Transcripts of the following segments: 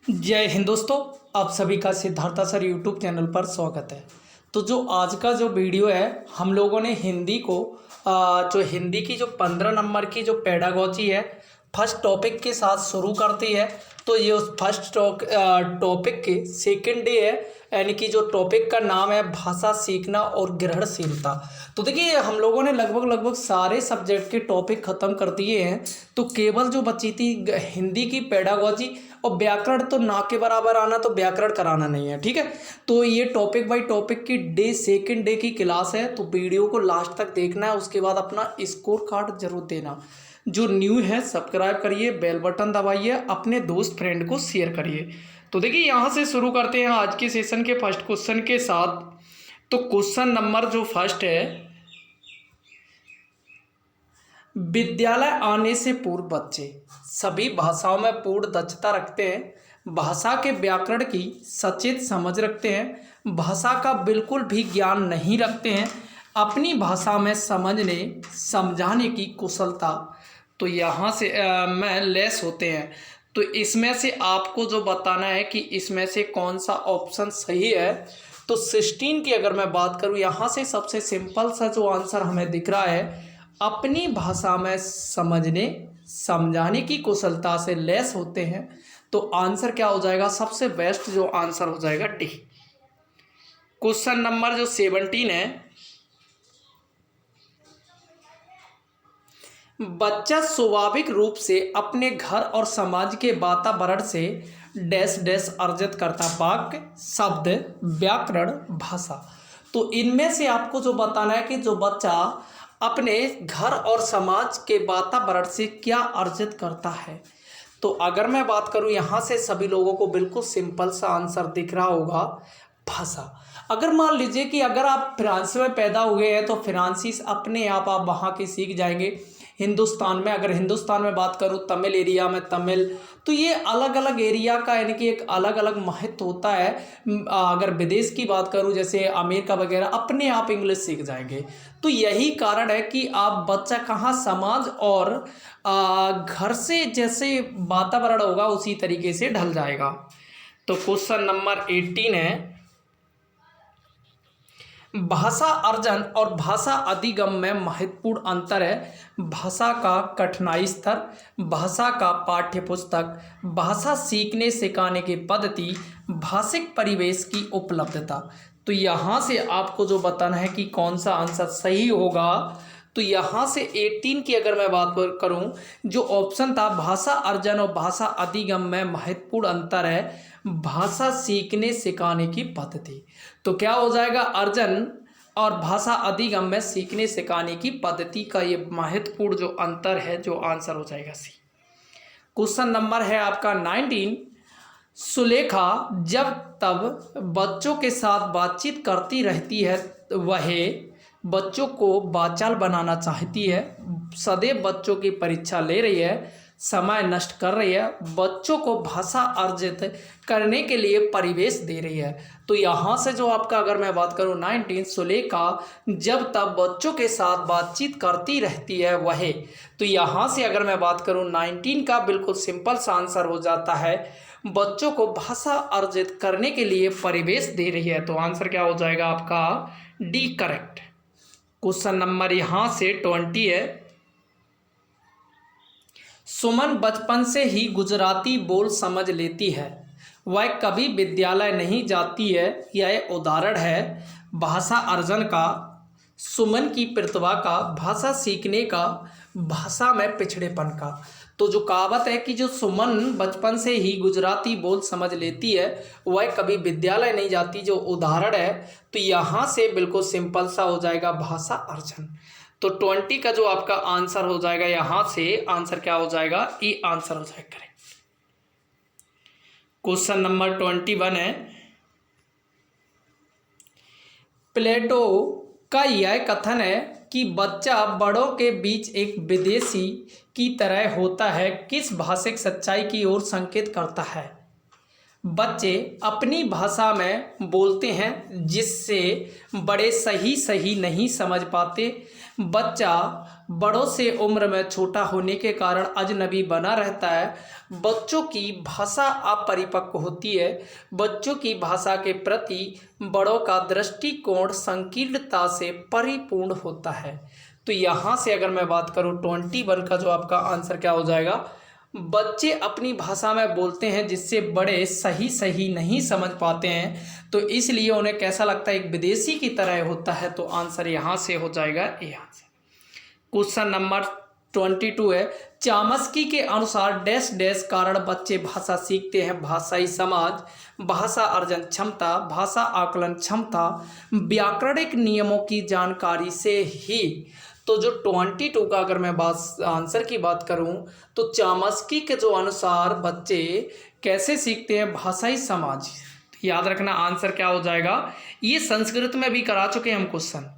जय हिंद दोस्तों, आप सभी का सिद्धार्था सर यूट्यूब चैनल पर स्वागत है। तो जो आज का जो वीडियो है, हम लोगों ने हिंदी को जो हिंदी की जो 15 नंबर की जो पेडागोजी है, फर्स्ट टॉपिक के साथ शुरू करती है। तो ये उस फर्स्ट टॉपिक के सेकंड डे है, यानी कि जो टॉपिक का नाम है भाषा सीखना और ग्रहणशीलता। तो देखिए, हम लोगों ने लगभग सारे सब्जेक्ट के टॉपिक ख़त्म कर दिए हैं। तो केवल जो बची थी हिंदी की पेडागोजी और व्याकरण, तो ना के बराबर आना, तो व्याकरण कराना नहीं है, ठीक है। तो ये टॉपिक बाय टॉपिक की सेकंड डे की क्लास है, तो वीडियो को लास्ट तक देखना है। उसके बाद अपना स्कोर कार्ड जरूर देना। जो न्यू है सब्सक्राइब करिए, बेल बटन दबाइए, अपने दोस्त फ्रेंड को शेयर करिए। तो देखिए, यहाँ से शुरू करते हैं आज के सेशन के फर्स्ट क्वेश्चन के साथ। तो क्वेश्चन नंबर जो फर्स्ट है, विद्यालय आने से पूर्व बच्चे सभी भाषाओं में पूर्ण दक्षता रखते हैं, भाषा के व्याकरण की सचेत समझ रखते हैं, भाषा का बिल्कुल भी ज्ञान नहीं रखते हैं, अपनी भाषा में समझने समझाने की कुशलता। तो यहाँ से में लेस होते हैं। तो इसमें से आपको जो बताना है कि इसमें से कौन सा ऑप्शन सही है। तो 16 की अगर मैं बात करूँ, यहाँ से सबसे सिंपल सा जो आंसर हमें दिख रहा है, अपनी भाषा में समझने समझाने की कुशलता से लेस होते हैं। तो आंसर क्या हो जाएगा? सबसे बेस्ट जो आंसर हो जाएगा डी। क्वेश्चन नंबर जो 17 है, बच्चा स्वाभाविक रूप से अपने घर और समाज के वातावरण से डैश डैश अर्जित करता। वाक्य, शब्द, व्याकरण, भाषा। तो इनमें से आपको जो बताना है कि जो बच्चा अपने घर और समाज के वातावरण से क्या अर्जित करता है। तो अगर मैं बात करूं, यहाँ से सभी लोगों को बिल्कुल सिंपल सा आंसर दिख रहा होगा, भाषा। अगर मान लीजिए कि अगर आप फ्रांस में पैदा हुए हैं तो फ्रांसीस अपने आप वहाँ की सीख जाएंगे। हिंदुस्तान में, अगर हिंदुस्तान में बात करूँ, तमिल एरिया में तमिल। तो ये अलग अलग एरिया का यानी कि एक अलग अलग महत्व होता है। अगर विदेश की बात करूँ, जैसे अमेरिका वगैरह, अपने आप इंग्लिश सीख जाएंगे। तो यही कारण है कि आप बच्चा कहाँ समाज और घर से जैसे वातावरण होगा उसी तरीके से ढल जाएगा। तो क्वेश्चन नंबर 18 है, भाषा अर्जन और भाषा अधिगम में महत्वपूर्ण अंतर है। भाषा का कठिनाई स्तर, भाषा का पाठ्य पुस्तक, भाषा सीखने सिखाने की पद्धति, भाषिक परिवेश की उपलब्धता। तो यहाँ से आपको जो बताना है कि कौन सा आंसर सही होगा। तो यहाँ से 18 की अगर मैं बात करूँ, जो ऑप्शन था भाषा अर्जन और भाषा अधिगम में महत्वपूर्ण अंतर है, भाषा सीखने सिखाने की पद्धति। तो क्या हो जाएगा? अर्जन और भाषा अधिगम में सीखने सिखाने की पद्धति का ये महत्वपूर्ण जो अंतर है, जो आंसर हो जाएगा सी। क्वेश्चन नंबर है आपका 19, सुलेखा जब तब बच्चों के साथ बातचीत करती रहती है, वह बच्चों को बाचाल बनाना चाहती है, सदैव बच्चों की परीक्षा ले रही है, समय नष्ट कर रही है, बच्चों को भाषा अर्जित करने के लिए परिवेश दे रही है। तो यहाँ से जो आपका अगर मैं बात करूँ 19, सुलेखा जब तब बच्चों के साथ बातचीत करती रहती है वह। तो यहाँ से अगर मैं बात करूँ 19 का बिल्कुल सिंपल सा आंसर हो जाता है, बच्चों को भाषा अर्जित करने के लिए परिवेश दे रही है। तो आंसर क्या हो जाएगा आपका? D correct. क्वेश्चन नंबर यहाँ से 20 है, सुमन बचपन से ही गुजराती बोल समझ लेती है, वह कभी विद्यालय नहीं जाती है। यह उदाहरण है भाषा अर्जन का, सुमन की प्रतिभा का, भाषा सीखने का, भाषा में पिछड़ेपन का। तो जो कहावत है कि जो सुमन बचपन से ही गुजराती बोल समझ लेती है, वह कभी विद्यालय नहीं जाती, जो उदाहरण है। तो यहाँ से बिल्कुल सिंपल सा हो जाएगा भाषा अर्जन। तो 20 का जो आपका आंसर हो जाएगा, यहाँ से आंसर क्या हो जाएगा? ई आंसर हो जाएगा करेक्ट। क्वेश्चन नंबर 21 है, प्लेटो का यह कथन है कि बच्चा बड़ों के बीच एक विदेशी की तरह होता है, किस भाषिक सच्चाई की ओर संकेत करता है? बच्चे अपनी भाषा में बोलते हैं जिससे बड़े सही नहीं समझ पाते। बच्चा बड़ों से उम्र में छोटा होने के कारण अजनबी बना रहता है। बच्चों की भाषा अपरिपक्व होती है। बच्चों की भाषा के प्रति बड़ों का दृष्टिकोण संकीर्णता से परिपूर्ण होता है। तो यहाँ से अगर मैं बात करूँ 21 का जो आपका आंसर क्या हो जाएगा, बच्चे अपनी भाषा में बोलते हैं जिससे बड़े सही सही नहीं समझ पाते हैं, तो इसलिए उन्हें कैसा लगता है, एक विदेशी की तरह होता है। तो आंसर यहाँ से हो जाएगा ए आंसर। क्वेश्चन नंबर 22 है, चामस्की के अनुसार डैश डैश कारण बच्चे भाषा सीखते हैं। भाषाई समाज, भाषा अर्जन क्षमता, भाषा आकलन क्षमता, व्याकरणिक नियमों की जानकारी से ही। तो जो 22 का अगर मैं आंसर की बात करूं तो चामस्की के जो अनुसार बच्चे कैसे सीखते हैं, भाषाई समाज। याद रखना आंसर क्या हो जाएगा, ये संस्कृत में भी करा चुके हैं हम क्वेश्चन।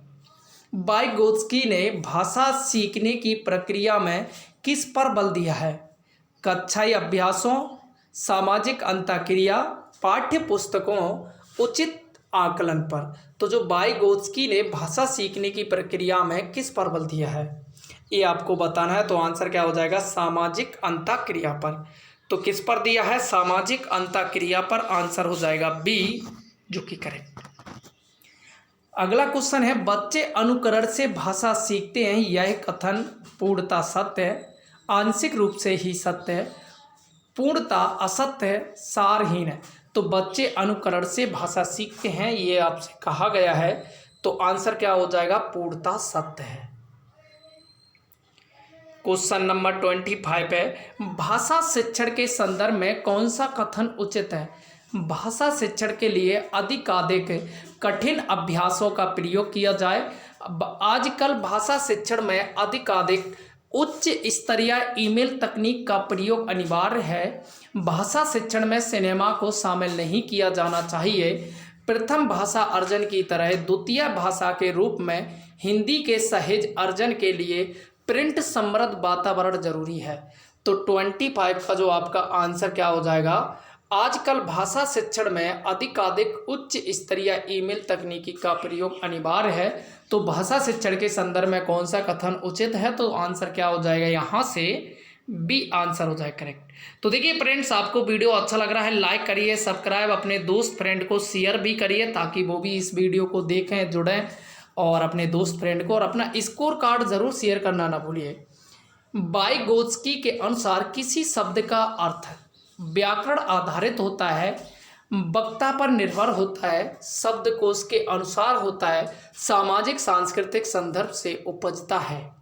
वाइगोत्स्की ने भाषा सीखने की प्रक्रिया में किस पर बल दिया है? कक्षाई अभ्यासों, सामाजिक अंतःक्रिया, पाठ्य पुस्तकों, उचित आकलन पर। तो जो वाइगोत्स्की ने भाषा सीखने की प्रक्रिया में किस पर बल दिया है, ये आपको बताना है। तो आंसर क्या हो जाएगा, सामाजिक अंतःक्रिया पर। तो किस पर दिया है, सामाजिक अंतःक्रिया पर। आंसर हो जाएगा बी, जो कि करेक्ट। अगला क्वेश्चन है, बच्चे अनुकरण से भाषा सीखते हैं, यह कथन पूर्णतः सत्य है, आंशिक रूप से ही सत्य है, पूर्णतः असत्य है, सारहीन है। तो बच्चे अनुकरण से भाषा सीखते हैं, ये आपसे कहा गया है। तो आंसर क्या हो जाएगा, पूर्णतः सत्य है। क्वेश्चन नंबर 25 है, भाषा शिक्षण के संदर्भ में कौन सा कथन उचित है? भाषा शिक्षण के लिए अधिकाधिक कठिन अभ्यासों का प्रयोग किया जाए। आजकल भाषा शिक्षण में अधिकाधिक उच्च स्तरीय ईमेल तकनीक का प्रयोग अनिवार्य है। भाषा शिक्षण में सिनेमा को शामिल नहीं किया जाना चाहिए। प्रथम भाषा अर्जन की तरह द्वितीय भाषा के रूप में हिंदी के सहज अर्जन के लिए प्रिंट समृद्ध वातावरण जरूरी है। तो 25 का जो आपका आंसर क्या हो जाएगा, आजकल भाषा शिक्षण में अधिकाधिक उच्च स्तरीय ईमेल तकनीकी का प्रयोग अनिवार्य है। तो भाषा शिक्षण के संदर्भ में कौन सा कथन उचित है? तो आंसर क्या हो जाएगा, यहाँ से बी आंसर हो जाएगा करेक्ट। तो देखिए फ्रेंड्स, आपको वीडियो अच्छा लग रहा है, लाइक करिए, सब्सक्राइब, अपने दोस्त फ्रेंड को शेयर भी करिए ताकि वो भी इस वीडियो को देखें, जुड़ें, और अपने दोस्त फ्रेंड को, और अपना स्कोर कार्ड जरूर शेयर करना ना भूलिए। वाइगोत्स्की के अनुसार किसी शब्द का अर्थ व्याकरण आधारित होता है, वक्ता पर निर्भर होता है, शब्दकोश के अनुसार होता है, सामाजिक सांस्कृतिक संदर्भ से उपजता है।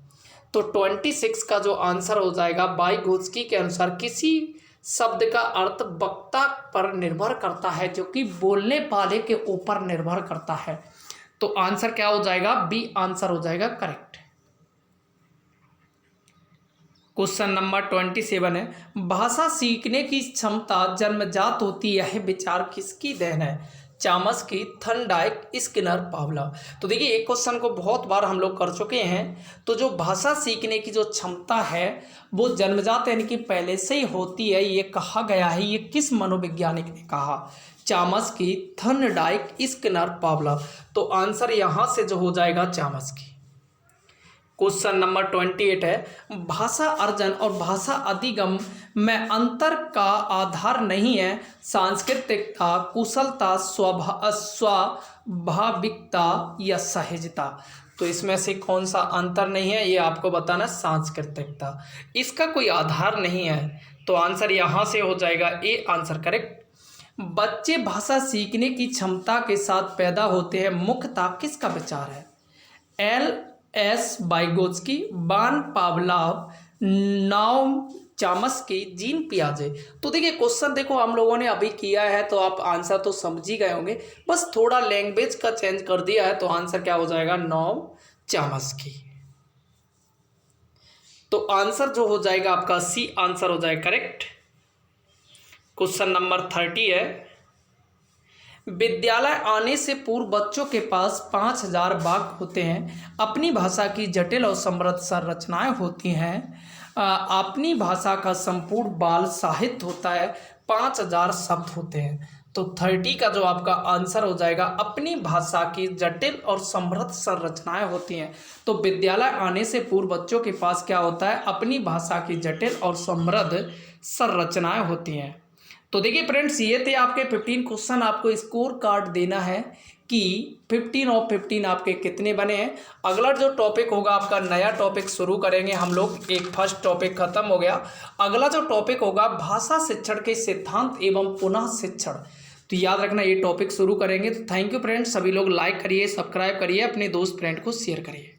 तो 26 का जो आंसर हो जाएगा, वाइगोत्स्की के अनुसार किसी शब्द का अर्थ वक्ता पर निर्भर करता है, जो कि बोलने वाले के ऊपर निर्भर करता है। तो आंसर क्या हो जाएगा, बी आंसर हो जाएगा करेक्ट। क्वेश्चन नंबर 27 है, भाषा सीखने की क्षमता जन्मजात होती है, विचार किसकी देन है? चामस्की, थर्नडाइक, स्किनर, पावलोव। तो देखिए एक क्वेश्चन को बहुत बार हम लोग कर चुके हैं। तो जो भाषा सीखने की जो क्षमता है वो जन्मजात यानी कि पहले से ही होती है, ये कहा गया है। ये किस मनोवैज्ञानिक ने कहा? चामस्की, थर्नडाइक, स्किनर, पावलोव। तो आंसर यहाँ से जो हो जाएगा चामस्की। क्वेश्चन नंबर 28 है, भाषा अर्जन और भाषा अधिगम में अंतर का आधार नहीं है सांस्कृतिकता, कुशलता, स्वाभाविकता या सहजता। तो इसमें से कौन सा अंतर नहीं है, ये आपको बताना, सांस्कृतिकता। इसका कोई आधार नहीं है। तो आंसर यहाँ से हो जाएगा ए आंसर करेक्ट। बच्चे भाषा सीखने की क्षमता के साथ पैदा होते हैं, मुख्यतः किसका विचार है? एल.एस. वाइगोत्स्की, वान पावलोव, नाओम चामस्की, जीन पियाजे। तो देखिए क्वेश्चन देखो हम लोगों ने अभी किया है, तो आप आंसर तो समझ ही गए होंगे, बस थोड़ा लैंग्वेज का चेंज कर दिया है। तो आंसर क्या हो जाएगा, नाओम चामस्की। तो आंसर जो हो जाएगा आपका सी आंसर हो जाएगा करेक्ट। क्वेश्चन नंबर 30 है, विद्यालय आने से पूर्व बच्चों के पास 5000 वाक्य होते हैं, अपनी भाषा की जटिल और समृद्ध संरचनाएं होती हैं, अपनी भाषा का संपूर्ण बाल साहित्य होता है, 5000 शब्द होते हैं। तो 30 का जो आपका आंसर हो जाएगा, अपनी भाषा की जटिल और समृद्ध संरचनाएं होती हैं। तो विद्यालय आने से पूर्व बच्चों के पास क्या होता है, अपनी भाषा की जटिल और समृद्ध संरचनाएं होती हैं। तो देखिए फ्रेंड्स, ये थे आपके 15 क्वेश्चन। आपको स्कोर कार्ड देना है कि 15 और 15 आपके कितने बने हैं। अगला जो टॉपिक होगा, आपका नया टॉपिक शुरू करेंगे हम लोग। एक फर्स्ट टॉपिक खत्म हो गया। अगला जो टॉपिक होगा, भाषा शिक्षण के सिद्धांत एवं पुनः शिक्षण। तो याद रखना, ये टॉपिक शुरू करेंगे। तो थैंक यू फ्रेंड्स, सभी लोग लाइक करिए, सब्सक्राइब करिए, अपने दोस्त फ्रेंड को शेयर करिए।